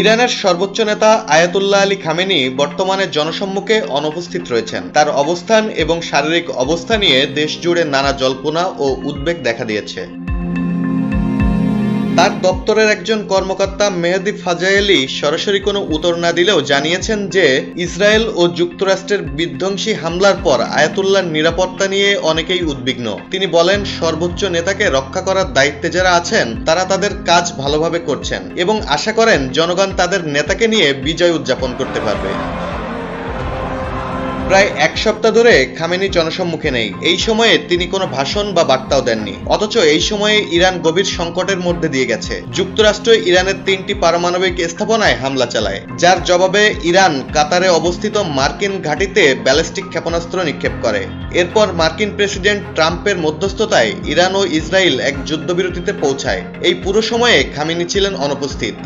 ইরানের সর্বোচ্চ নেতা আয়াতুল্লাহ আলী খামেনি বর্তমানে জনসম্মুখে অনুপস্থিত রয়েছেন। তার অবস্থান এবং শারীরিক অবস্থা নিয়ে দেশ জুড়ে নানা জল্পনা ও উদ্বেগ দেখা দিয়েছে। তার দপ্তরের একজন কর্মকর্তা মেহেদি ফাজায়েলি সরাসরি কোনো উত্তর না দিলেও জানিয়েছেন যে ইসরায়েল ও যুক্তরাষ্ট্রের বিধ্বংসী হামলার পর আয়াতুল্লাহর নিরাপত্তা নিয়ে অনেকেই উদ্বিগ্ন। তিনি বলেন, সর্বোচ্চ নেতাকে রক্ষা করার দায়িত্বে যারা আছেন তারা তাদের কাজ ভালোভাবে করছেন এবং আশা করেন জনগণ তাদের নেতাকে নিয়ে বিজয় উদযাপন করতে পারবে। প্রায় এক সপ্তাহ ধরে খামেনি জনসম্মুখে নেই। এই সময়ে তিনি কোনো ভাষণ বা বার্তাও দেননি। অথচ এই সময়ে ইরান গভীর সংকটের মধ্যে দিয়ে গেছে। যুক্তরাষ্ট্র ইরানের 3টি পারমাণবিক স্থাপনায় হামলা চালায়, যার জবাবে ইরান কাতারে অবস্থিত মার্কিন ঘাঁটিতে ব্যালিস্টিক ক্ষেপণাস্ত্র নিক্ষেপ করে। এরপর মার্কিন প্রেসিডেন্ট ট্রাম্পের মধ্যস্থতায় ইরান ও ইসরায়েল এক যুদ্ধবিরতিতে পৌঁছায়। এই পুরো সময়ে খামেনি ছিলেন অনুপস্থিত।